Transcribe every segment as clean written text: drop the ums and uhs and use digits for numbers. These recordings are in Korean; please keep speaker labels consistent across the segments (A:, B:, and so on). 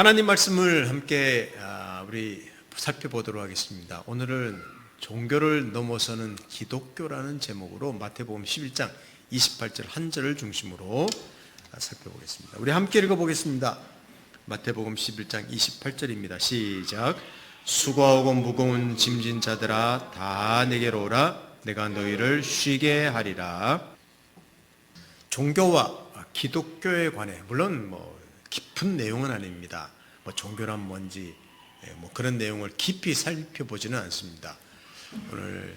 A: 하나님 말씀을 함께 우리 살펴보도록 하겠습니다. 오늘은 종교를 넘어서는 기독교라는 제목으로 마태복음 11장 28절 한 절을 중심으로 살펴보겠습니다. 우리 함께 읽어보겠습니다. 마태복음 11장 28절입니다. 시작. 수고하고 무거운 짐진 자들아 다 내게로 오라. 내가 너희를 쉬게 하리라. 종교와 기독교에 관해 물론 깊은 내용은 아닙니다. 종교란 뭔지 그런 내용을 깊이 살펴보지는 않습니다. 오늘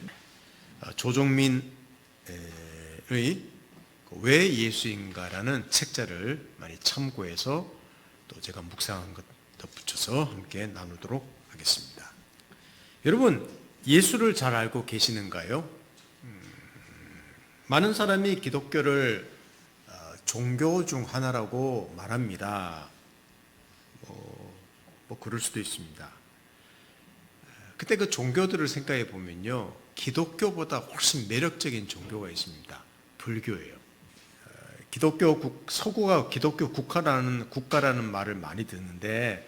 A: 조종민의 왜 예수인가라는 책자를 많이 참고해서 또 제가 묵상한 것 덧붙여서 함께 나누도록 하겠습니다. 여러분, 예수를 잘 알고 계시는가요? 많은 사람이 기독교를 종교 중 하나라고 말합니다. 그럴 수도 있습니다. 그때 그 종교들을 생각해 보면요, 기독교보다 훨씬 매력적인 종교가 있습니다. 불교예요. 서구가 기독교 국가라는 말을 많이 듣는데,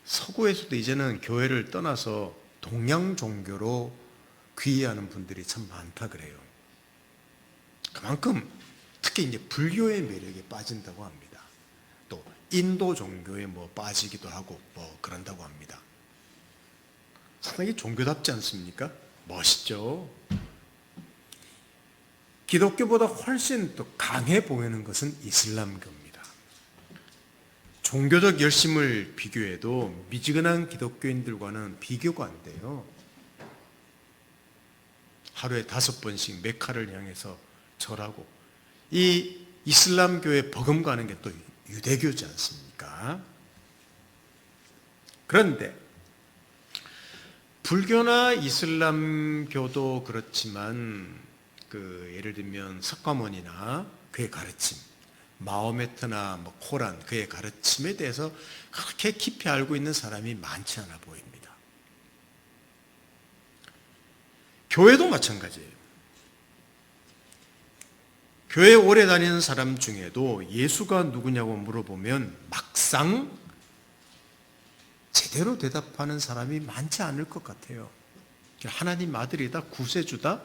A: 서구에서도 이제는 교회를 떠나서 동양 종교로 귀의하는 분들이 참 많다 그래요. 그만큼 특히 이제 불교의 매력에 빠진다고 합니다. 또 인도 종교에 빠지기도 하고 그런다고 합니다. 상당히 종교답지 않습니까? 멋있죠? 기독교보다 훨씬 또 강해 보이는 것은 이슬람교입니다. 종교적 열심을 비교해도 미지근한 기독교인들과는 비교가 안 돼요. 하루에 5번씩 메카를 향해서 절하고, 이 이슬람교에 버금가는 게 또 유대교지 않습니까? 그런데 불교나 이슬람교도 그렇지만 예를 들면 석가모니나 그의 가르침, 마호메트나 코란 그의 가르침에 대해서 그렇게 깊이 알고 있는 사람이 많지 않아 보입니다. 교회도 마찬가지예요. 교회 오래 다니는 사람 중에도 예수가 누구냐고 물어보면 막상 제대로 대답하는 사람이 많지 않을 것 같아요. 하나님 아들이다, 구세주다,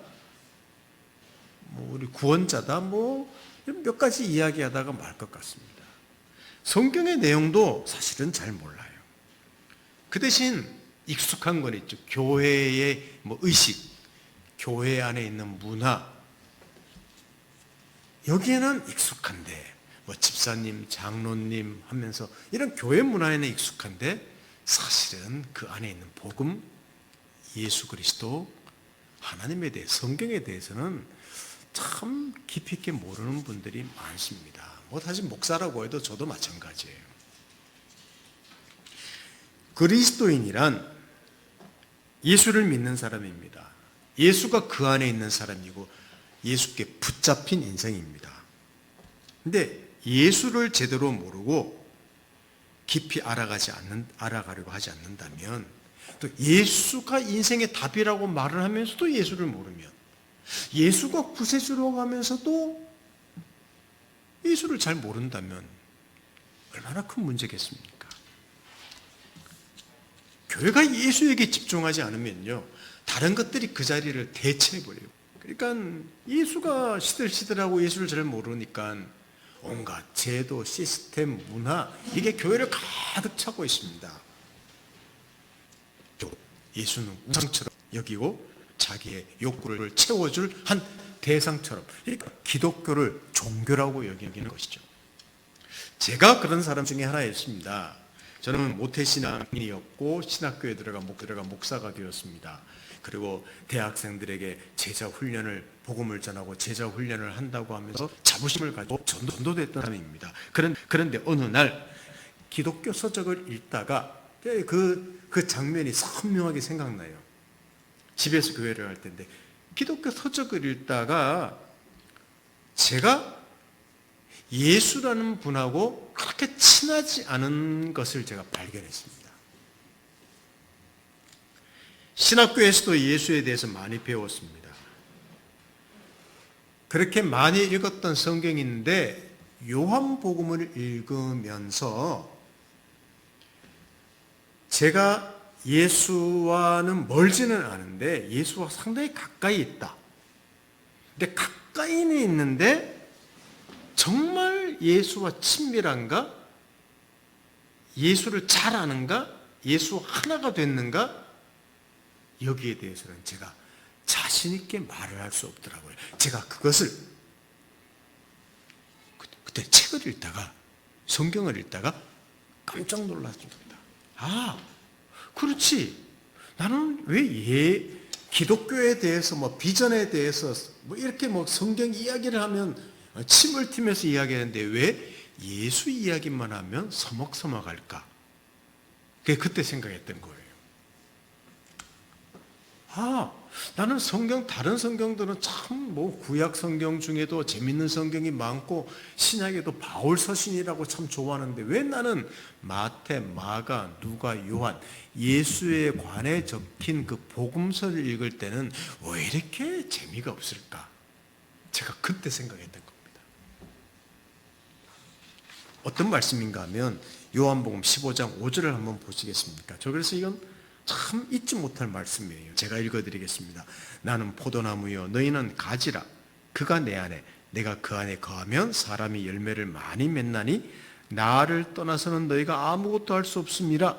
A: 우리 구원자다, 몇 가지 이야기하다가 말 것 같습니다. 성경의 내용도 사실은 잘 몰라요. 그 대신 익숙한 건 있죠. 교회의 의식, 교회 안에 있는 문화, 여기에는 익숙한데, 집사님, 장로님 하면서 이런 교회 문화에는 익숙한데, 사실은 그 안에 있는 복음, 예수 그리스도, 하나님에 대해, 성경에 대해서는 참 깊이 있게 모르는 분들이 많습니다. 사실 목사라고 해도 저도 마찬가지예요. 그리스도인이란 예수를 믿는 사람입니다. 예수가 그 안에 있는 사람이고 예수께 붙잡힌 인생입니다. 근데 예수를 제대로 모르고 깊이 알아가려고 하지 않는다면, 또 예수가 인생의 답이라고 말을 하면서도 예수를 모르면, 예수가 구세주라고 하면서도 예수를 잘 모른다면 얼마나 큰 문제겠습니까? 교회가 예수에게 집중하지 않으면요, 다른 것들이 그 자리를 대체해버려요. 그러니까 예수가 시들시들하고 예수를 잘 모르니까 온갖 제도, 시스템, 문화, 이게 교회를 가득 차고 있습니다. 예수는 우상처럼 여기고 자기의 욕구를 채워줄 한 대상처럼, 그러니까 기독교를 종교라고 여기는 것이죠. 제가 그런 사람 중에 하나였습니다. 저는 모태신앙인이었고 신학교에 들어가 목사가 되었습니다. 그리고 대학생들에게 제자 훈련을, 복음을 전하고 제자 훈련을 한다고 하면서 자부심을 가지고 전도됐던 사람입니다. 그런데 어느 날 기독교 서적을 읽다가 그 장면이 선명하게 생각나요. 집에서 교회를 할 때인데 기독교 서적을 읽다가 제가 예수라는 분하고 그렇게 친하지 않은 것을 제가 발견했습니다. 신학교에서도 예수에 대해서 많이 배웠습니다. 그렇게 많이 읽었던 성경이 있는데 요한복음을 읽으면서 제가 예수와는 멀지는 않은데 예수와 상당히 가까이 있다. 근데 가까이는 있는데 정말 예수와 친밀한가? 예수를 잘 아는가? 예수 하나가 됐는가? 여기에 대해서는 제가 자신 있게 말을 할 수 없더라고요. 제가 그것을 그때 책을 읽다가 성경을 읽다가 깜짝 놀랐습니다. 아, 그렇지. 나는 왜 기독교에 대해서 비전에 대해서 이렇게 성경 이야기를 하면 침을 튀면서 이야기하는데 왜 예수 이야기만 하면 서먹서먹할까? 그때 생각했던 거예요. 나는 다른 성경들은 참 구약 성경 중에도 재밌는 성경이 많고 신약에도 바울 서신이라고 참 좋아하는데 왜 나는 마태, 마가, 누가, 요한 예수에 관해 적힌 그 복음서를 읽을 때는 왜 이렇게 재미가 없을까? 제가 그때 생각했던 겁니다. 어떤 말씀인가 하면 요한복음 15장 5절을 한번 보시겠습니까? 그래서 이건 참 잊지 못할 말씀이에요. 제가 읽어드리겠습니다. 나는 포도나무요 너희는 가지라. 그가 내 안에 내가 그 안에 거하면 사람이 열매를 많이 맺나니 나를 떠나서는 너희가 아무것도 할 수 없음이라.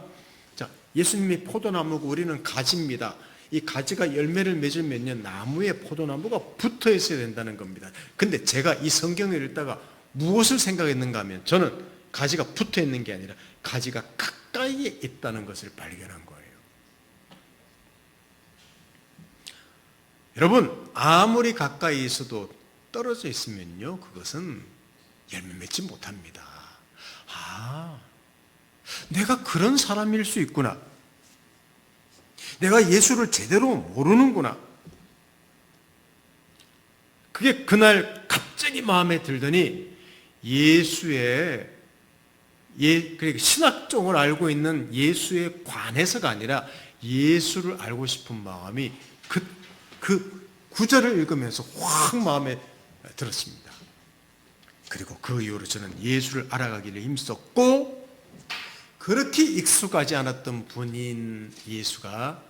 A: 자, 예수님이 포도나무고 우리는 가지입니다. 이 가지가 열매를 맺으면요 나무에 포도나무가 붙어 있어야 된다는 겁니다. 근데 제가 이 성경을 읽다가 무엇을 생각했는가 하면 저는 가지가 붙어 있는 게 아니라 가지가 가까이에 있다는 것을 발견한 거예요. 여러분, 아무리 가까이 있어도 떨어져 있으면요 그것은 열매 맺지 못합니다. 내가 그런 사람일 수 있구나. 내가 예수를 제대로 모르는구나. 그게 그날 갑자기 마음에 들더니 예수의 그러니까 신학종을 알고 있는 예수에 관해서가 아니라 예수를 알고 싶은 마음이 그 구절을 읽으면서 확 마음에 들었습니다. 그리고 그 이후로 저는 예수를 알아가기를 힘썼고 그렇게 익숙하지 않았던 분인 예수가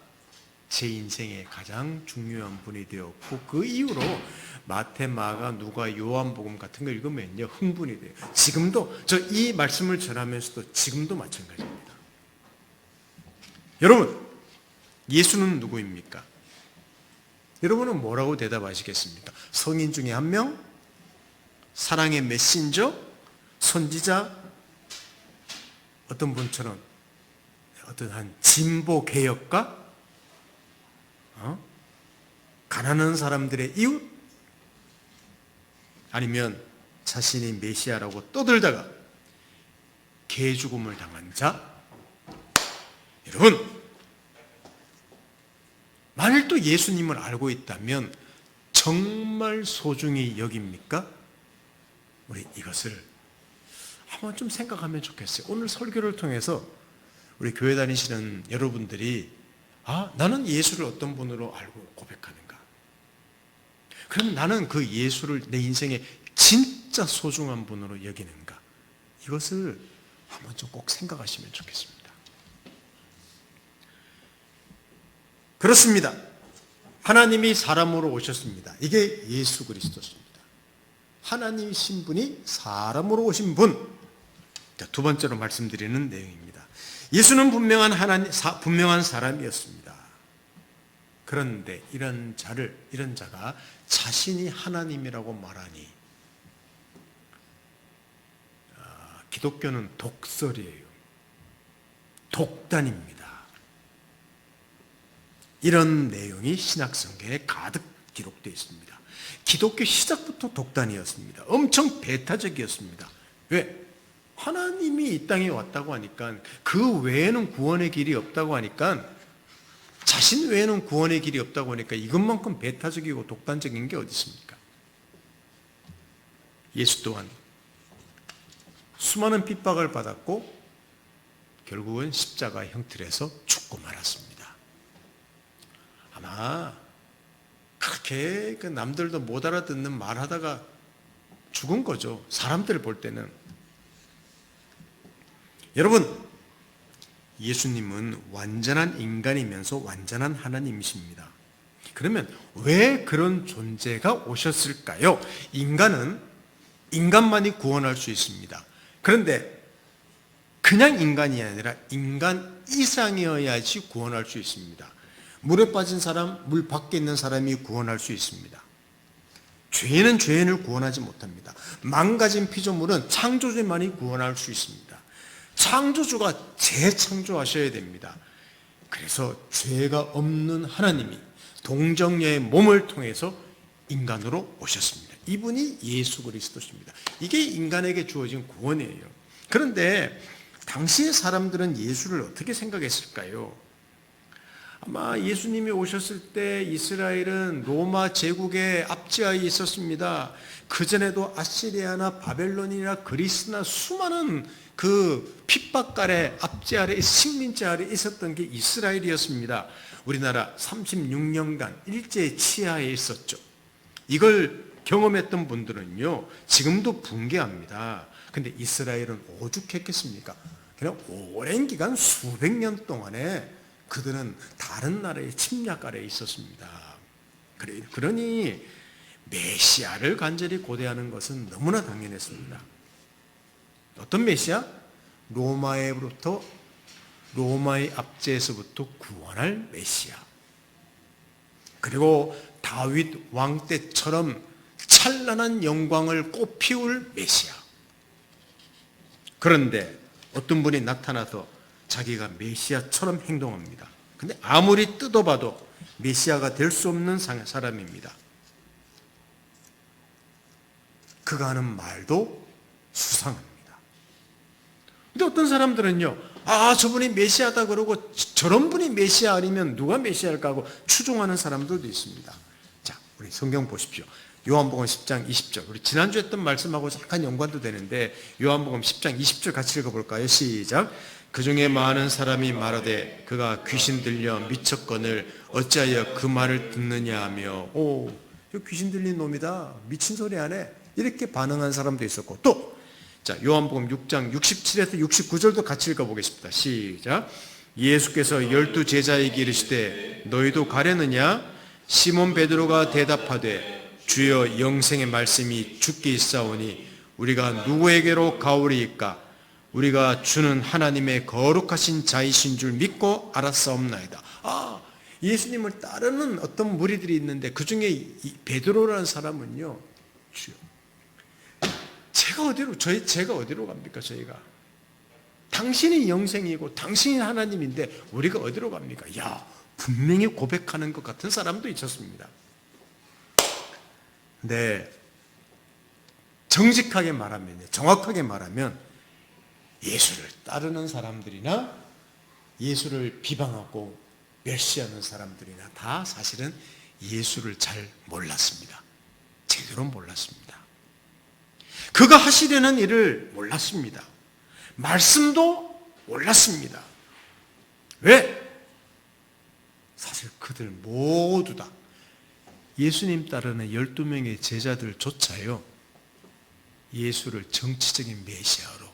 A: 제 인생의 가장 중요한 분이 되었고 그 이후로 마태, 마가, 누가, 요한복음 같은 거 읽으면요 흥분이 돼요. 지금도 저 이 말씀을 전하면서도 지금도 마찬가지입니다. 여러분, 예수는 누구입니까? 여러분은 뭐라고 대답하시겠습니까? 성인 중에 한 명? 사랑의 메신저? 선지자? 어떤 분처럼 어떤 한 진보 개혁가? 가난한 사람들의 이웃? 아니면 자신이 메시아라고 떠들다가 개죽음을 당한 자? 여러분, 만일 또 예수님을 알고 있다면 정말 소중히 여깁니까? 우리 이것을 한번 좀 생각하면 좋겠어요. 오늘 설교를 통해서 우리 교회 다니시는 여러분들이 나는 예수를 어떤 분으로 알고 고백하는가? 그러면 나는 그 예수를 내 인생에 진짜 소중한 분으로 여기는가? 이것을 한번 좀 꼭 생각하시면 좋겠습니다. 그렇습니다. 하나님이 사람으로 오셨습니다. 이게 예수 그리스도입니다. 하나님 신분이 사람으로 오신 분. 두 번째로 말씀드리는 내용입니다. 예수는 분명한 사람이었습니다. 그런데 이런 자가 자신이 하나님이라고 말하니 기독교는 독설이에요. 독단입니다. 이런 내용이 신약성경에 가득 기록되어 있습니다. 기독교 시작부터 독단이었습니다. 엄청 배타적이었습니다. 왜? 하나님이 이 땅에 왔다고 하니까 그 외에는 구원의 길이 없다고 하니까 자신 외에는 구원의 길이 없다고 하니까 이것만큼 배타적이고 독단적인 게 어디 있습니까? 예수 또한 수많은 핍박을 받았고 결국은 십자가 형틀에서 죽고 말았습니다. 아마 그렇게 남들도 못 알아듣는 말하다가 죽은 거죠. 사람들 볼 때는. 여러분, 예수님은 완전한 인간이면서 완전한 하나님이십니다. 그러면 왜 그런 존재가 오셨을까요? 인간은 인간만이 구원할 수 있습니다. 그런데 그냥 인간이 아니라 인간 이상이어야지 구원할 수 있습니다. 물에 빠진 사람, 물 밖에 있는 사람이 구원할 수 있습니다. 죄인은 죄인을 구원하지 못합니다. 망가진 피조물은 창조주만이 구원할 수 있습니다. 창조주가 재창조하셔야 됩니다. 그래서 죄가 없는 하나님이 동정녀의 몸을 통해서 인간으로 오셨습니다. 이분이 예수 그리스도십니다. 이게 인간에게 주어진 구원이에요. 그런데 당시의 사람들은 예수를 어떻게 생각했을까요? 아마 예수님이 오셨을 때 이스라엘은 로마 제국의 압제하에 있었습니다. 그전에도 아시리아나 바벨론이나 그리스나 수많은 그 핍박 아래, 압제 아래, 식민지 아래 있었던 게 이스라엘이었습니다. 우리나라 36년간 일제 치하에 있었죠. 이걸 경험했던 분들은요, 지금도 붕괴합니다. 근데 이스라엘은 오죽했겠습니까? 그냥 오랜 기간 수백 년 동안에 그들은 다른 나라의 침략 아래에 있었습니다. 그러니 메시아를 간절히 고대하는 것은 너무나 당연했습니다. 어떤 메시아? 로마의 압제에서부터 구원할 메시아. 그리고 다윗 왕 때처럼 찬란한 영광을 꽃피울 메시아. 그런데 어떤 분이 나타나서 자기가 메시아처럼 행동합니다. 근데 아무리 뜯어봐도 메시아가 될 수 없는 사람입니다. 그가 하는 말도 수상합니다. 근데 어떤 사람들은요, 저분이 메시아다 그러고 저런 분이 메시아 아니면 누가 메시아일까 하고 추종하는 사람들도 있습니다. 자, 우리 성경 보십시오. 요한복음 10장 20절. 우리 지난주에 했던 말씀하고 잠깐 연관도 되는데 요한복음 10장 20절 같이 읽어볼까요? 시작. 그 중에 많은 사람이 말하되 그가 귀신 들려 미쳤거늘 어찌하여 그 말을 듣느냐 하며 이거 귀신 들린 놈이다. 미친 소리 안 해. 이렇게 반응한 사람도 있었고 또 자, 요한복음 6장 67에서 69절도 같이 읽어보겠습니다. 시작. 예수께서 12 제자에게 이르시되 너희도 가려느냐? 시몬 베드로가 대답하되 주여 영생의 말씀이 주께 있사오니 우리가 누구에게로 가오리이까? 우리가 주는 하나님의 거룩하신 자이신 줄 믿고 알았사옵나이다. 예수님을 따르는 어떤 무리들이 있는데 그 중에 베드로라는 사람은요, 주여 제가 어디로 갑니까? 저희가 당신이 영생이고 당신이 하나님인데 우리가 어디로 갑니까? 분명히 고백하는 것 같은 사람도 있었습니다. 네, 정직하게 말하면, 정확하게 말하면 예수를 따르는 사람들이나 예수를 비방하고 멸시하는 사람들이나 다 사실은 예수를 잘 몰랐습니다. 제대로 몰랐습니다. 그가 하시려는 일을 몰랐습니다. 말씀도 몰랐습니다. 왜? 사실 그들 모두 다 예수님 따르는 12명의 제자들조차요, 예수를 정치적인 메시아로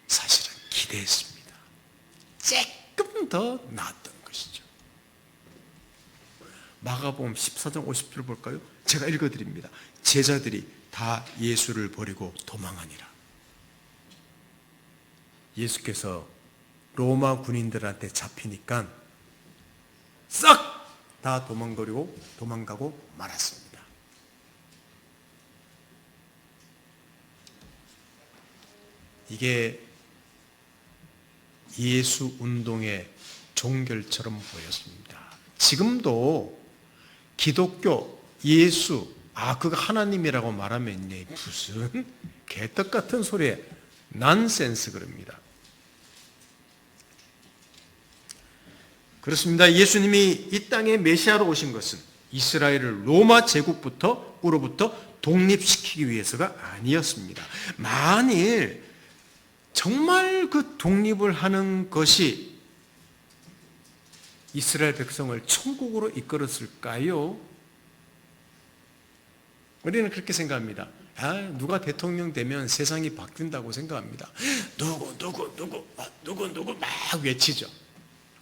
A: 사실은 기대했습니다. 조금 더 나았던 것이죠. 마가복음 14장 50절 볼까요? 제가 읽어드립니다. 제자들이 다 예수를 버리고 도망하니라. 예수께서 로마 군인들한테 잡히니까 싹 다 도망가고 말았습니다. 이게 예수 운동의 종결처럼 보였습니다. 지금도 기독교, 예수, 그가 하나님이라고 말하면 무슨 개떡 같은 소리에 난센스 그럽니다. 그렇습니다. 예수님이 이 땅에 메시아로 오신 것은 이스라엘을 로마 제국으로부터 독립시키기 위해서가 아니었습니다. 만일 정말 그 독립을 하는 것이 이스라엘 백성을 천국으로 이끌었을까요? 우리는 그렇게 생각합니다. 누가 대통령 되면 세상이 바뀐다고 생각합니다. 누구 막 외치죠.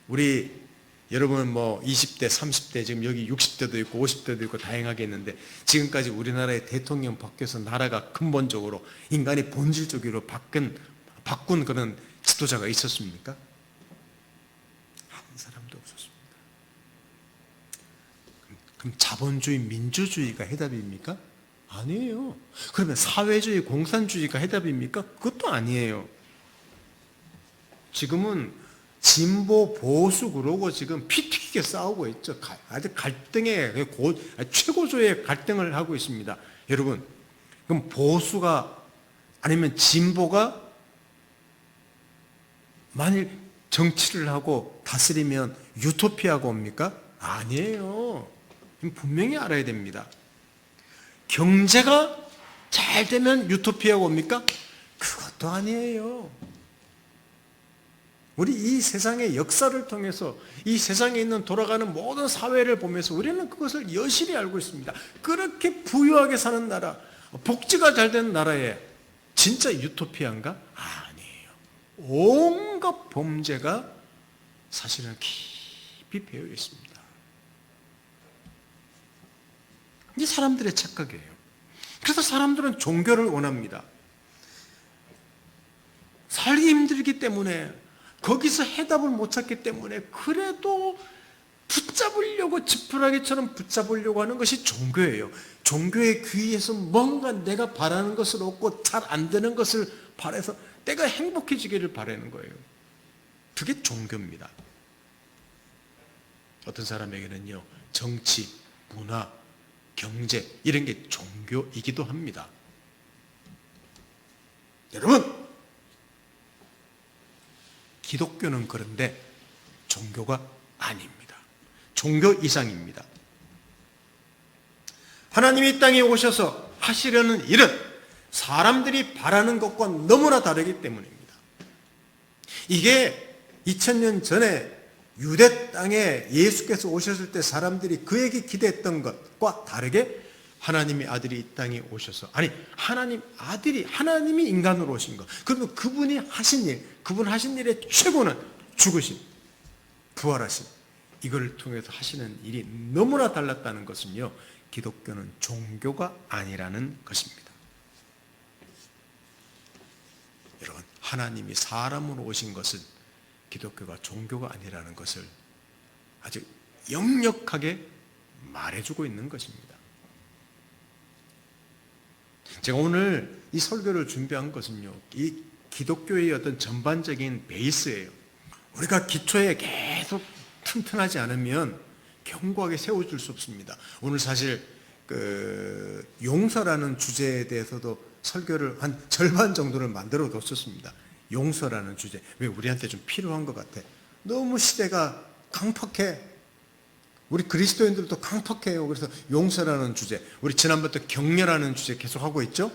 A: 우리 여러분 20대, 30대, 지금 여기 60대도 있고 50대도 있고 다양하게 있는데, 지금까지 우리나라의 대통령 바뀌어서 나라가 근본적으로 인간이 본질적으로 바꾼 그런 지도자가 있었습니까? 한 사람도 없었습니다. 그럼 자본주의, 민주주의가 해답입니까? 아니에요. 그러면 사회주의, 공산주의가 해답입니까? 그것도 아니에요. 지금은 진보, 보수 그러고 지금 피 튀기게 싸우고 있죠. 아주 갈등의 최고조의 갈등을 하고 있습니다. 여러분, 그럼 보수가 아니면 진보가 만일 정치를 하고 다스리면 유토피아가 옵니까? 아니에요. 분명히 알아야 됩니다. 경제가 잘 되면 유토피아가 옵니까? 그것도 아니에요. 우리 이 세상의 역사를 통해서 이 세상에 있는 돌아가는 모든 사회를 보면서 우리는 그것을 여실히 알고 있습니다. 그렇게 부유하게 사는 나라, 복지가 잘 되는 나라에 진짜 유토피아인가? 아니에요. 온갖 범죄가 사실은 깊이 배어 있습니다. 이 사람들의 착각이에요. 그래서 사람들은 종교를 원합니다. 살기 힘들기 때문에, 거기서 해답을 못 찾기 때문에 그래도 붙잡으려고, 지푸라기처럼 붙잡으려고 하는 것이 종교예요. 종교의 귀에서 뭔가 내가 바라는 것을 얻고 잘 안 되는 것을 바라서 내가 행복해지기를 바라는 거예요. 그게 종교입니다. 어떤 사람에게는요, 정치, 문화, 경제 이런 게 종교이기도 합니다. 여러분, 기독교는 그런데 종교가 아닙니다. 종교 이상입니다. 하나님이 이 땅에 오셔서 하시려는 일은 사람들이 바라는 것과 너무나 다르기 때문입니다. 이게 2000년 전에 유대 땅에 예수께서 오셨을 때 사람들이 그에게 기대했던 것과 다르게 하나님의 아들이 이 땅에 오셔서, 하나님이 인간으로 오신 것, 그러면 그분이 하신 일, 그분 하신 일의 최고는 죽으심, 부활하심, 이걸 통해서 하시는 일이 너무나 달랐다는 것은요, 기독교는 종교가 아니라는 것입니다. 여러분, 하나님이 사람으로 오신 것은 기독교가 종교가 아니라는 것을 아주 역력하게 말해주고 있는 것입니다. 제가 오늘 이 설교를 준비한 것은요, 이 기독교의 어떤 전반적인 베이스예요. 우리가 기초에 계속 튼튼하지 않으면 견고하게 세워줄 수 없습니다. 오늘 사실 용서라는 주제에 대해서도 설교를 한 절반 정도를 만들어 뒀었습니다. 용서라는 주제. 왜 우리한테 좀 필요한 것 같아. 너무 시대가 강팍해. 우리 그리스도인들도 강팍해요. 그래서 용서라는 주제. 우리 지난번부터 격려라는 주제 계속 하고 있죠.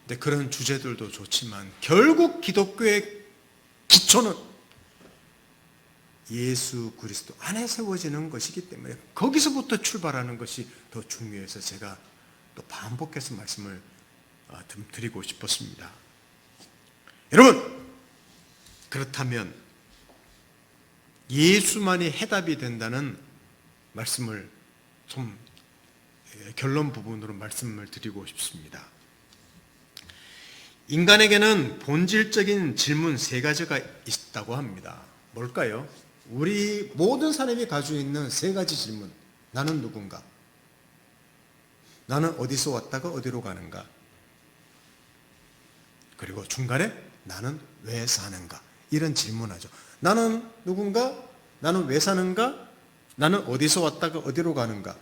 A: 근데 그런 주제들도 좋지만 결국 기독교의 기초는 예수 그리스도 안에 세워지는 것이기 때문에 거기서부터 출발하는 것이 더 중요해서 제가 또 반복해서 말씀을 좀 드리고 싶었습니다. 여러분, 그렇다면 예수만이 해답이 된다는 말씀을 좀 결론 부분으로 말씀을 드리고 싶습니다. 인간에게는 본질적인 질문 3가지가 있다고 합니다. 뭘까요? 우리 모든 사람이 가지고 있는 3가지 질문. 나는 누군가? 나는 어디서 왔다가 어디로 가는가? 그리고 중간에 나는 왜 사는가? 이런 질문하죠. 나는 누군가? 나는 왜 사는가? 나는 어디서 왔다가 어디로 가는가?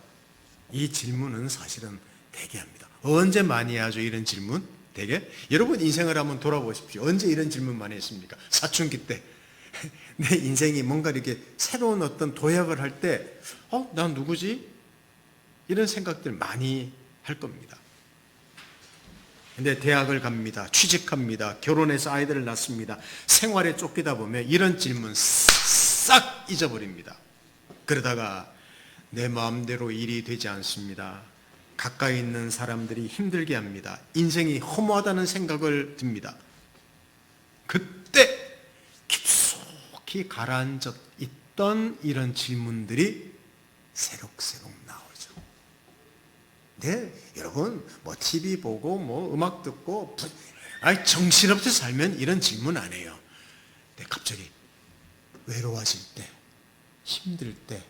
A: 이 질문은 사실은 되게 합니다. 언제 많이 하죠, 이런 질문? 되게? 여러분 인생을 한번 돌아보십시오. 언제 이런 질문 많이 했습니까? 사춘기 때. 내 인생이 뭔가 이렇게 새로운 어떤 도약을 할 때, 난 누구지? 이런 생각들 많이 할 겁니다. 근데 대학을 갑니다. 취직합니다. 결혼해서 아이들을 낳습니다. 생활에 쫓기다 보면 이런 질문 싹 잊어버립니다. 그러다가 내 마음대로 일이 되지 않습니다. 가까이 있는 사람들이 힘들게 합니다. 인생이 허무하다는 생각을 듭니다. 그때 깊숙이 가라앉아 있던 이런 질문들이 새록새록 나오죠. 네, 여러분 뭐 TV 보고 뭐 음악 듣고 정신없이 살면 이런 질문 안 해요. 네, 갑자기 외로워질 때, 힘들 때,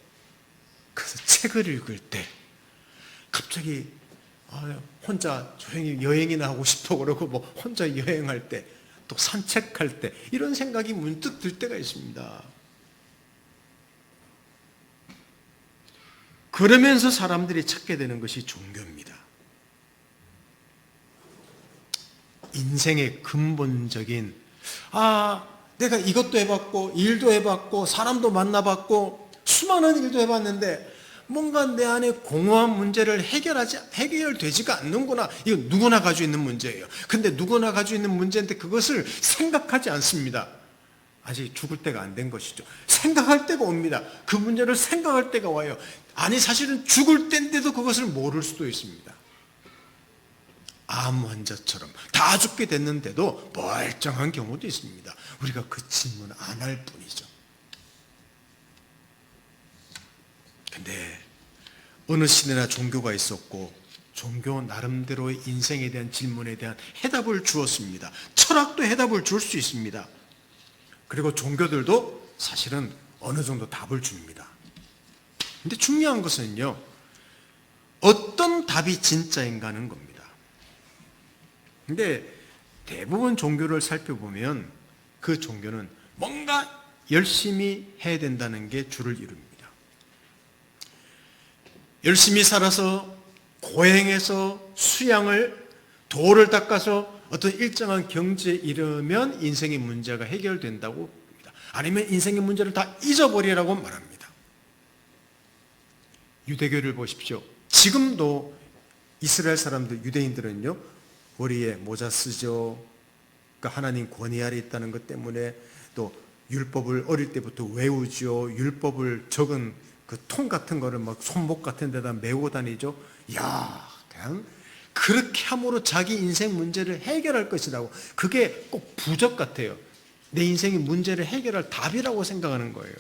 A: 그래서 책을 읽을 때, 갑자기 혼자 조용히 여행이나 하고 싶어 그러고 뭐 혼자 여행할 때, 또 산책할 때 이런 생각이 문득 들 때가 있습니다. 그러면서 사람들이 찾게 되는 것이 종교입니다. 인생의 근본적인 내가 이것도 해봤고 일도 해봤고 사람도 만나봤고 수많은 일도 해봤는데 뭔가 내 안에 공허한 문제를 해결되지가 않는구나. 이거 누구나 가지고 있는 문제예요. 근데 누구나 가지고 있는 문제인데 그것을 생각하지 않습니다. 아직 죽을 때가 안 된 것이죠. 생각할 때가 옵니다. 그 문제를 생각할 때가 와요. 아니 사실은 죽을 때인데도 그것을 모를 수도 있습니다. 암 환자처럼 다 죽게 됐는데도 멀쩡한 경우도 있습니다. 우리가 그 질문 안 할 뿐이죠. 근데 어느 시대나 종교가 있었고 종교 나름대로의 인생에 대한 질문에 대한 해답을 주었습니다. 철학도 해답을 줄 수 있습니다. 그리고 종교들도 사실은 어느 정도 답을 줍니다. 근데 중요한 것은요, 어떤 답이 진짜인가 하는 겁니다. 근데 대부분 종교를 살펴보면 그 종교는 뭔가 열심히 해야 된다는 게 주를 이룹니다. 열심히 살아서 고행해서 수양을 도를 닦아서 어떤 일정한 경지에 이르면 인생의 문제가 해결된다고 합니다. 아니면 인생의 문제를 다 잊어버리라고 말합니다. 유대교를 보십시오. 지금도 이스라엘 사람들, 유대인들은요, 머리에 모자 쓰죠. 그러니까 하나님 권위 아래 있다는 것 때문에 또 율법을 어릴 때부터 외우죠. 율법을 적은 그 통 같은 거를 막 손목 같은 데다 메고 다니죠. 그냥 그렇게 함으로 자기 인생 문제를 해결할 것이라고. 그게 꼭 부적 같아요. 내 인생의 문제를 해결할 답이라고 생각하는 거예요.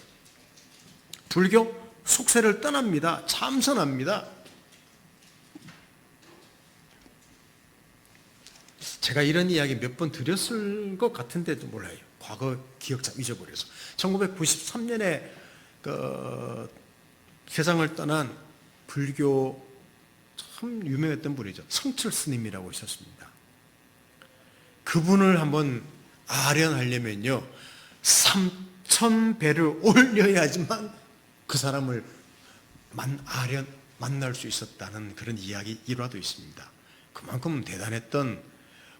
A: 불교 속세를 떠납니다. 참선합니다. 제가 이런 이야기 몇 번 드렸을 것 같은데도 몰라요. 과거 기억 참 잊어버려서. 1993년에 세상을 떠난 불교 참 유명했던 분이죠. 성철 스님이라고 있었습니다. 그분을 한번 아련하려면요, 3,000배를 올려야지만 그 사람을 만날 수 있었다는 그런 이야기 일화도 있습니다. 그만큼 대단했던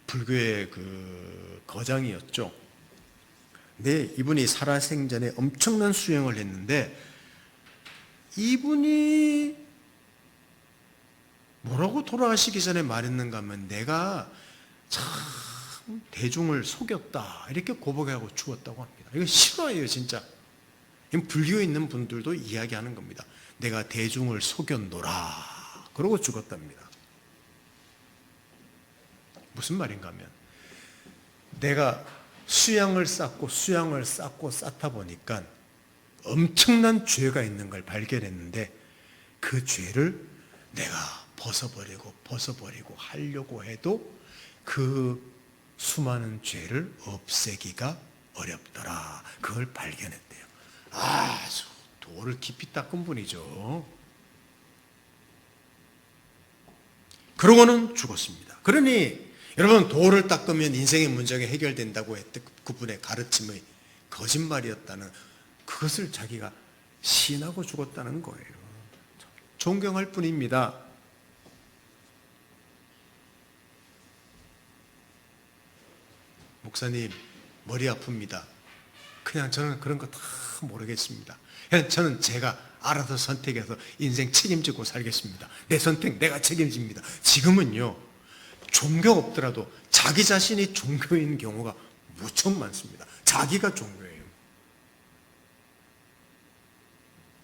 A: 불교의 그 거장이었죠. 근데 이분이 살아생전에 엄청난 수행을 했는데 이분이 뭐라고 돌아가시기 전에 말했는가 하면 내가 참 대중을 속였다 이렇게 고백하고 죽었다고 합니다. 이거 실화예요 진짜. 불교에 있는 분들도 이야기하는 겁니다. 내가 대중을 속였노라 그러고 죽었답니다. 무슨 말인가 하면 내가 수양을 쌓고 쌓다 보니까 엄청난 죄가 있는 걸 발견했는데 그 죄를 내가 벗어버리고 하려고 해도 그 수많은 죄를 없애기가 어렵더라. 그걸 발견했대요. 아주 도를 깊이 닦은 분이죠. 그러고는 죽었습니다. 그러니 여러분, 도를 닦으면 인생의 문제가 해결된다고 했던 그분의 가르침의 거짓말이었다는, 그것을 자기가 시인하고 죽었다는 거예요. 존경할 뿐입니다. 목사님, 머리 아픕니다. 그냥 저는 그런 거 다 모르겠습니다. 그냥 저는 제가 알아서 선택해서 인생 책임지고 살겠습니다. 내 선택 내가 책임집니다. 지금은요, 종교 없더라도 자기 자신이 종교인 경우가 무척 많습니다. 자기가 종교예요.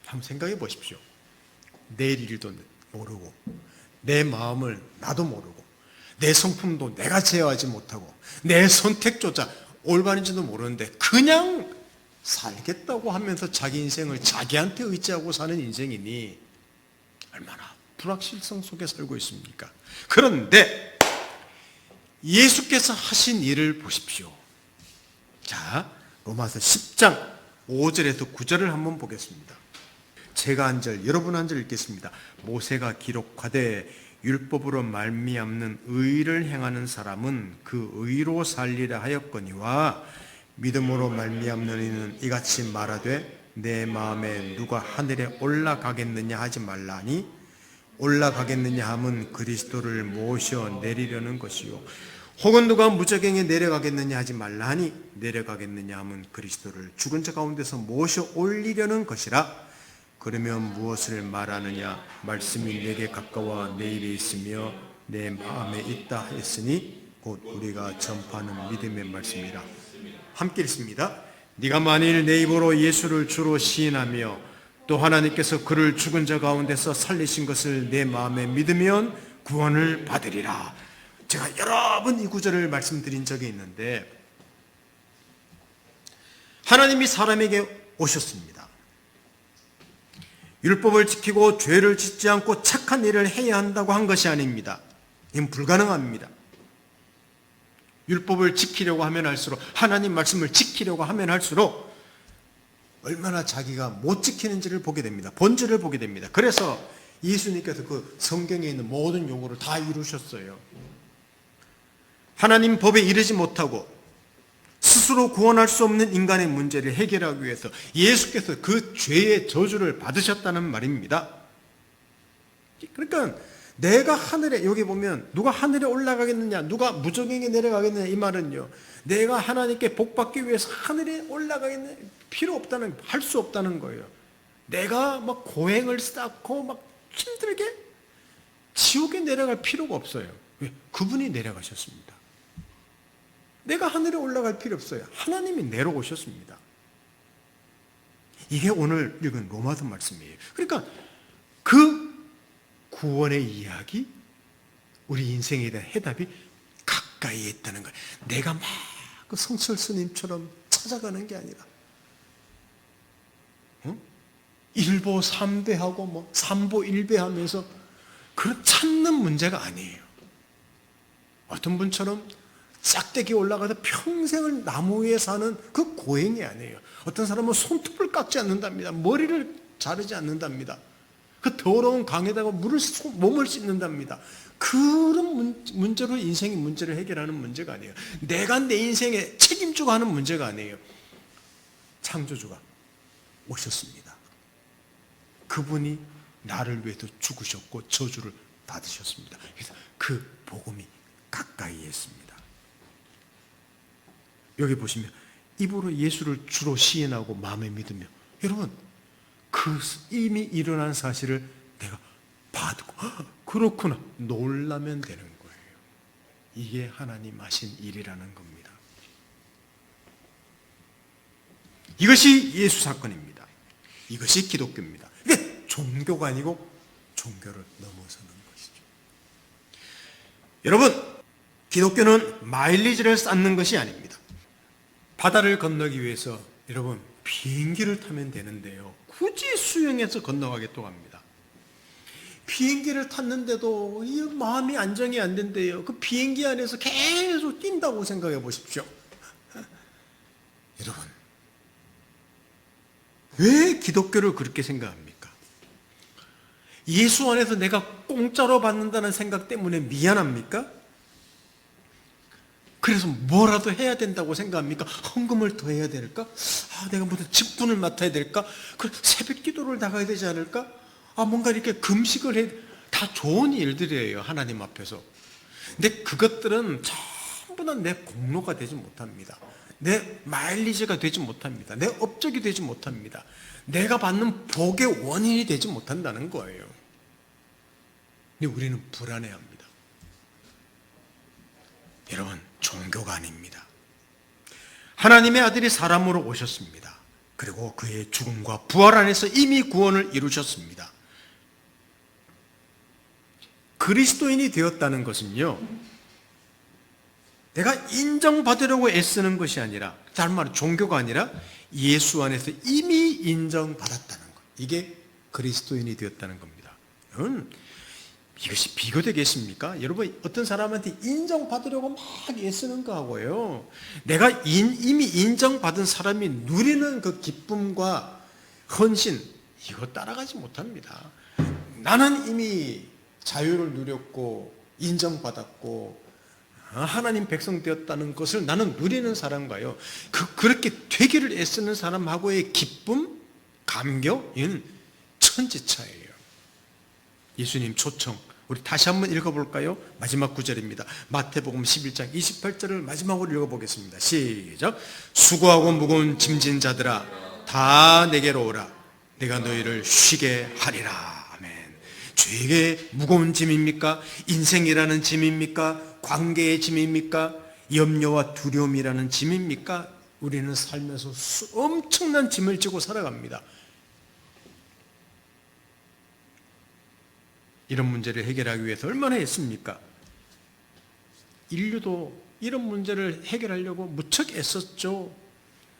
A: 한번 생각해 보십시오. 내일 일도 모르고 내 마음을 나도 모르고 내 성품도 내가 제어하지 못하고 내 선택조차 올바른지도 모르는데 그냥 살겠다고 하면서 자기 인생을 자기한테 의지하고 사는 인생이니 얼마나 불확실성 속에 살고 있습니까? 그런데 예수께서 하신 일을 보십시오. 자, 로마서 10장 5절에서 9절을 한번 보겠습니다. 제가 한 절, 여러분 한 절 읽겠습니다. 모세가 기록하되 율법으로 말미암는 의를 행하는 사람은 그 의로 살리라 하였거니와 믿음으로 말미암는 이는 이같이 말하되 내 마음에 누가 하늘에 올라가겠느냐 하지 말라니 올라가겠느냐 함은 그리스도를 모셔 내리려는 것이요 혹은 누가 무저갱에 내려가겠느냐 하지 말라 하니 내려가겠느냐 함은 그리스도를 죽은 자 가운데서 모셔 올리려는 것이라. 그러면 무엇을 말하느냐 말씀이 내게 가까워 내 입에 있으며 내 마음에 있다 했으니 곧 우리가 전파하는 믿음의 말씀이라. 함께 읽습니다. 네가 만일 내 입으로 예수를 주로 시인하며 또 하나님께서 그를 죽은 자 가운데서 살리신 것을 내 마음에 믿으면 구원을 받으리라. 제가 여러 번 이 구절을 말씀드린 적이 있는데 하나님이 사람에게 오셨습니다. 율법을 지키고 죄를 짓지 않고 착한 일을 해야 한다고 한 것이 아닙니다. 이건 불가능합니다. 율법을 지키려고 하면 할수록 하나님 말씀을 지키려고 하면 할수록 얼마나 자기가 못 지키는지를 보게 됩니다. 본질을 보게 됩니다. 그래서 예수님께서 그 성경에 있는 모든 용어를 다 이루셨어요. 하나님 법에 이르지 못하고 스스로 구원할 수 없는 인간의 문제를 해결하기 위해서 예수께서 그 죄의 저주를 받으셨다는 말입니다. 그러니까 내가 하늘에, 여기 보면 누가 하늘에 올라가겠느냐, 누가 무저갱에 내려가겠느냐, 이 말은요, 내가 하나님께 복받기 위해서 하늘에 올라가겠느냐, 필요 없다는, 할 수 없다는 거예요. 내가 막 고행을 쌓고 막 힘들게 지옥에 내려갈 필요가 없어요. 왜? 그분이 내려가셨습니다. 내가 하늘에 올라갈 필요 없어요. 하나님이 내려오셨습니다. 이게 오늘 읽은 로마서 말씀이에요. 그러니까 그 구원의 이야기, 우리 인생에 대한 해답이 가까이에 있다는 거예요. 내가 막 그 성철 스님처럼 찾아가는 게 아니라 일보 삼배하고 뭐 삼보 일배하면서 그런 찾는 문제가 아니에요. 어떤 분처럼 짝대기 올라가서 평생을 나무 위에 사는 그 고행이 아니에요. 어떤 사람은 손톱을 깎지 않는답니다. 머리를 자르지 않는답니다. 그 더러운 강에다가 몸을 씻는답니다. 그런 문제로 인생의 문제를 해결하는 문제가 아니에요. 내가 내 인생에 책임지고 하는 문제가 아니에요. 창조주가 오셨습니다. 그분이 나를 위해서 죽으셨고 저주를 받으셨습니다. 그래서 그 복음이 가까이에 있습니다. 여기 보시면 입으로 예수를 주로 시인하고 마음에 믿으며, 여러분 그 이미 일어난 사실을 내가 받고 그렇구나 놀라면 되는 거예요. 이게 하나님 하신 일이라는 겁니다. 이것이 예수 사건입니다. 이것이 기독교입니다. 이게 종교가 아니고 종교를 넘어서는 것이죠. 여러분, 기독교는 마일리지를 쌓는 것이 아닙니다. 바다를 건너기 위해서 여러분 비행기를 타면 되는데요, 굳이 수영해서 건너가겠다고 합니다. 비행기를 탔는데도 이 마음이 안정이 안 된대요. 그 비행기 안에서 계속 뛴다고 생각해 보십시오. 여러분, 왜 기독교를 그렇게 생각합니까? 예수 안에서 내가 공짜로 받는다는 생각 때문에 미안합니까? 그래서 뭐라도 해야 된다고 생각합니까? 헌금을 더 해야 될까? 내가 무슨 직분을 맡아야 될까? 새벽 기도를 나가야 되지 않을까? 뭔가 이렇게 금식을 해. 다 좋은 일들이에요, 하나님 앞에서. 근데 그것들은 전부 다 내 공로가 되지 못합니다. 내 마일리지가 되지 못합니다. 내 업적이 되지 못합니다. 내가 받는 복의 원인이 되지 못한다는 거예요. 근데 우리는 불안해합니다. 여러분, 종교가 아닙니다. 하나님의 아들이 사람으로 오셨습니다. 그리고 그의 죽음과 부활 안에서 이미 구원을 이루셨습니다. 그리스도인이 되었다는 것은요, 내가 인정받으려고 애쓰는 것이 아니라, 다른 말로 종교가 아니라 예수 안에서 이미 인정받았다는 것. 이게 그리스도인이 되었다는 겁니다. 이것이 비교되겠습니까? 여러분, 어떤 사람한테 인정받으려고 막 애쓰는 거하고요, 내가 이미 인정받은 사람이 누리는 그 기쁨과 헌신, 이거 따라가지 못합니다. 나는 이미 자유를 누렸고 인정받았고 하나님 백성 되었다는 것을 나는 누리는 사람과요, 그렇게 되기를 애쓰는 사람하고의 기쁨, 감격, 이건 천지차예요. 예수님 초청, 우리 다시 한번 읽어볼까요? 마지막 구절입니다. 마태복음 11장 28절을 마지막으로 읽어보겠습니다. 시작. 수고하고 무거운 짐진 자들아 다 내게로 오라. 내가 너희를 쉬게 하리라. 아멘. 죄의 무거운 짐입니까? 인생이라는 짐입니까? 관계의 짐입니까? 염려와 두려움이라는 짐입니까? 우리는 살면서 엄청난 짐을 지고 살아갑니다. 이런 문제를 해결하기 위해서 얼마나 했습니까? 인류도 이런 문제를 해결하려고 무척 애썼죠.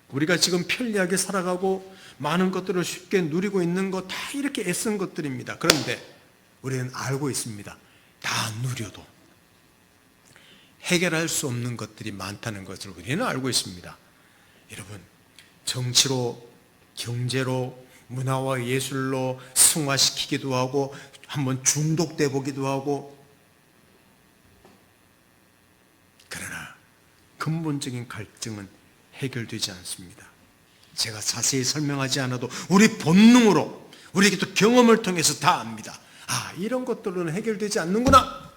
A: 우리가 지금 편리하게 살아가고 많은 것들을 쉽게 누리고 있는 것 다 이렇게 애쓴 것들입니다. 그런데 우리는 알고 있습니다. 다 누려도 해결할 수 없는 것들이 많다는 것을 우리는 알고 있습니다. 여러분, 정치로, 경제로, 문화와 예술로 승화시키기도 하고 한번 중독돼 보기도 하고, 그러나 근본적인 갈등은 해결되지 않습니다. 제가 자세히 설명하지 않아도 우리 본능으로, 우리에게 또 경험을 통해서 다 압니다. 이런 것들은 해결되지 않는구나.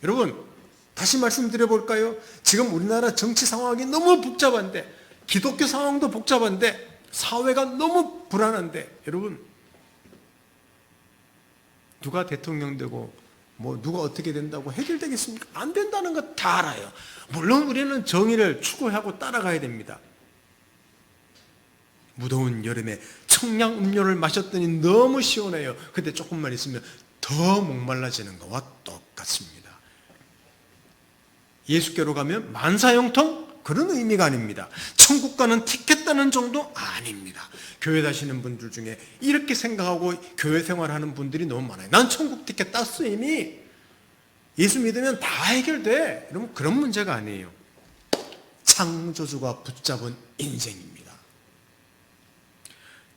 A: 여러분, 다시 말씀드려 볼까요? 지금 우리나라 정치 상황이 너무 복잡한데, 기독교 상황도 복잡한데, 사회가 너무 불안한데, 여러분, 누가 대통령 되고 누가 어떻게 된다고 해결되겠습니까? 안 된다는 거 다 알아요. 물론 우리는 정의를 추구하고 따라가야 됩니다. 무더운 여름에 청량 음료를 마셨더니 너무 시원해요. 근데 조금만 있으면 더 목말라지는 것과 똑같습니다. 예수께로 가면 만사형통? 그런 의미가 아닙니다. 천국 가는 티켓 따는 정도? 아닙니다. 교회 다니시는 분들 중에 이렇게 생각하고 교회 생활하는 분들이 너무 많아요. 난 천국 티켓 땄어 이미. 예수 믿으면 다 해결돼. 여러분, 그런 문제가 아니에요. 창조주가 붙잡은 인생입니다.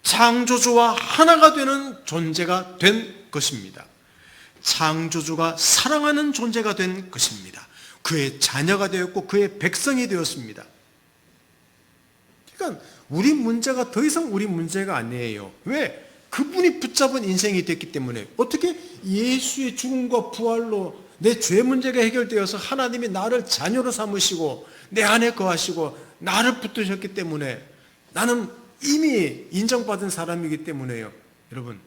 A: 창조주와 하나가 되는 존재가 된 것입니다. 창조주가 사랑하는 존재가 된 것입니다. 그의 자녀가 되었고 그의 백성이 되었습니다. 그러니까 우리 문제가 더 이상 우리 문제가 아니에요. 왜? 그분이 붙잡은 인생이 됐기 때문에. 어떻게 예수의 죽음과 부활로 내 죄 문제가 해결되어서 하나님이 나를 자녀로 삼으시고 내 안에 거하시고 나를 붙드셨기 때문에 나는 이미 인정받은 사람이기 때문에요. 여러분,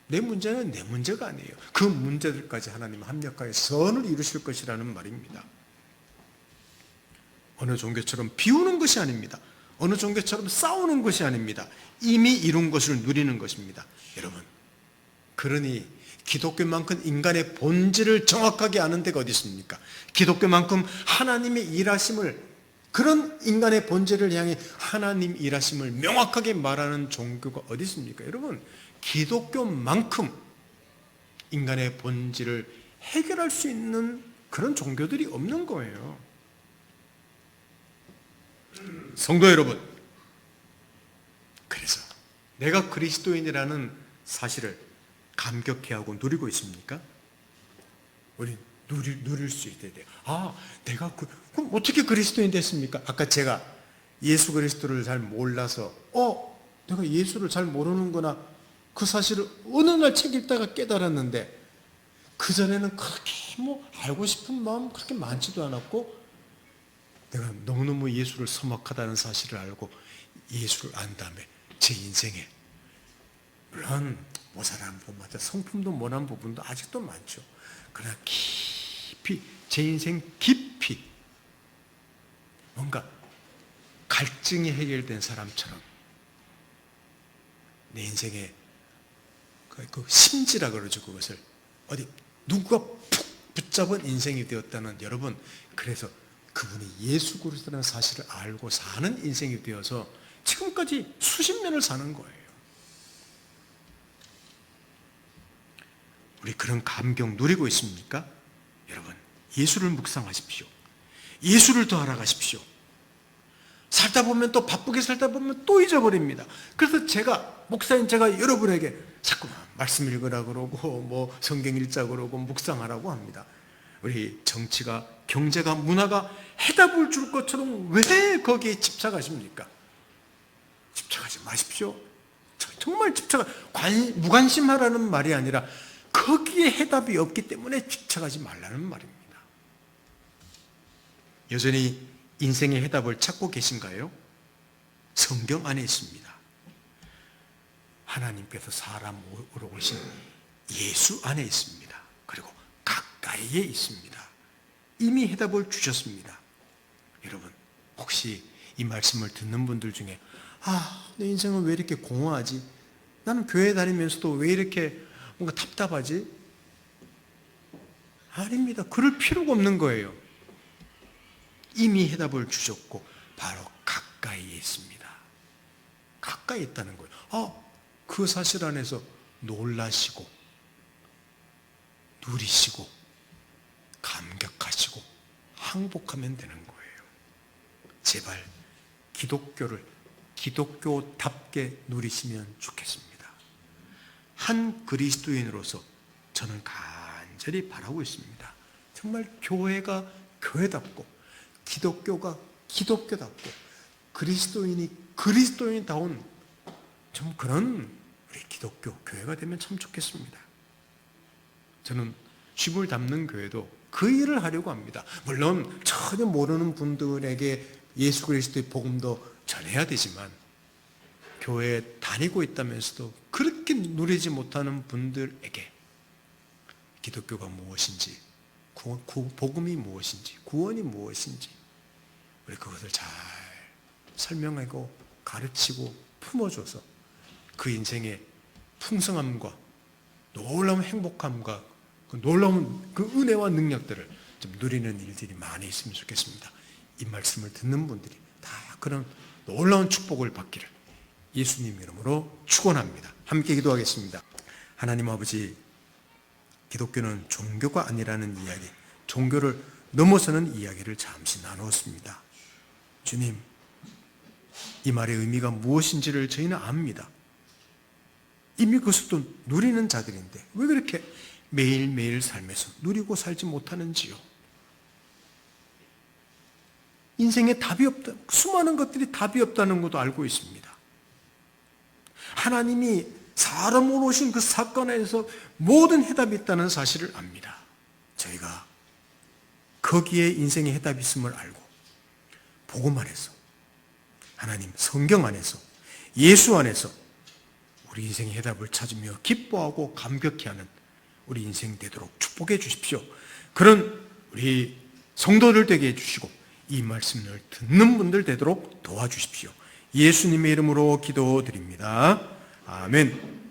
A: 내 문제는 내 문제가 아니에요. 그 문제들까지 하나님 합력하여 선을 이루실 것이라는 말입니다. 어느 종교처럼 비우는 것이 아닙니다. 어느 종교처럼 싸우는 것이 아닙니다. 이미 이룬 것을 누리는 것입니다. 여러분, 그러니 기독교만큼 인간의 본질을 정확하게 아는 데가 어디 있습니까? 기독교만큼 하나님의 일하심을, 그런 인간의 본질을 향해 하나님 일하심을 명확하게 말하는 종교가 어디 있습니까? 여러분, 기독교만큼 인간의 본질을 해결할 수 있는 그런 종교들이 없는 거예요. 성도 여러분, 그래서 내가 그리스도인이라는 사실을 감격해하고 누리고 있습니까? 우리 누릴 수 있어야 돼요. 내가 그럼 어떻게 그리스도인 됐습니까? 아까 제가 예수 그리스도를 잘 몰라서 내가 예수를 잘 모르는구나, 그 사실을 어느 날 책 읽다가 깨달았는데, 그전에는 그렇게 알고 싶은 마음 그렇게 많지도 않았고, 내가 너무너무 예수를 서먹하다는 사실을 알고 예수를 안 다음에 제 인생에, 물론 모자란 부분, 성품도 모난 부분도 아직도 많죠. 그러나 깊이, 제 인생 깊이 뭔가 갈증이 해결된 사람처럼 내 인생에 그 심지라 그러죠. 그것을 어디 누구가 푹 붙잡은 인생이 되었다는, 여러분, 그래서 그분이 예수 그리스도라는 사실을 알고 사는 인생이 되어서 지금까지 수십 년을 사는 거예요. 우리 그런 감격 누리고 있습니까? 여러분, 예수를 묵상하십시오. 예수를 더 알아가십시오. 살다 보면, 또 바쁘게 살다 보면 또 잊어버립니다. 그래서 목사인 제가 여러분에게 자꾸만 말씀 읽으라 그러고, 성경 읽자 그러고, 묵상하라고 합니다. 우리 정치가, 경제가, 문화가 해답을 줄 것처럼 왜 거기에 집착하십니까? 집착하지 마십시오. 정말 무관심하라는 말이 아니라 거기에 해답이 없기 때문에 집착하지 말라는 말입니다. 여전히 인생의 해답을 찾고 계신가요? 성경 안에 있습니다. 하나님께서 사람으로 오신 예수 안에 있습니다. 그리고 가까이에 있습니다. 이미 해답을 주셨습니다. 여러분, 혹시 이 말씀을 듣는 분들 중에 내 인생은 왜 이렇게 공허하지? 나는 교회 다니면서도 왜 이렇게 뭔가 답답하지? 아닙니다. 그럴 필요가 없는 거예요. 이미 해답을 주셨고 바로 가까이에 있습니다. 가까이 있다는 거예요. 그 사실 안에서 놀라시고 누리시고 감격하시고 항복하면 되는 거예요. 제발 기독교를 기독교답게 누리시면 좋겠습니다. 한 그리스도인으로서 저는 간절히 바라고 있습니다. 정말 교회가 교회답고 기독교가 기독교답고 그리스도인이 그리스도인다운 좀 그런 우리 기독교 교회가 되면 참 좋겠습니다. 저는 쥐물 담는 교회도 그 일을 하려고 합니다. 물론 전혀 모르는 분들에게 예수 그리스도의 복음도 전해야 되지만, 교회에 다니고 있다면서도 그렇게 누리지 못하는 분들에게 기독교가 무엇인지, 복음이 무엇인지, 구원이 무엇인지 우리 그것을 잘 설명하고 가르치고 품어줘서 그 인생의 풍성함과 놀라운 행복함과 그 놀라운 그 은혜와 능력들을 좀 누리는 일들이 많이 있으면 좋겠습니다. 이 말씀을 듣는 분들이 다 그런 놀라운 축복을 받기를 예수님 이름으로 축원합니다. 함께 기도하겠습니다. 하나님 아버지, 기독교는 종교가 아니라는 이야기, 종교를 넘어서는 이야기를 잠시 나누었습니다. 주님, 이 말의 의미가 무엇인지를 저희는 압니다. 이미 그것도 누리는 자들인데 왜 그렇게 매일매일 삶에서 누리고 살지 못하는지요? 인생에 답이 없다, 수많은 것들이 답이 없다는 것도 알고 있습니다. 하나님이 사람으로 오신 그 사건에서 모든 해답이 있다는 사실을 압니다. 저희가 거기에 인생의 해답이 있음을 알고 복음 안에서, 하나님 성경 안에서, 예수 안에서 우리 인생의 해답을 찾으며 기뻐하고 감격해하는 우리 인생 되도록 축복해 주십시오. 그런 우리 성도들 되게 해주시고 이 말씀을 듣는 분들 되도록 도와주십시오. 예수님의 이름으로 기도드립니다. 아멘.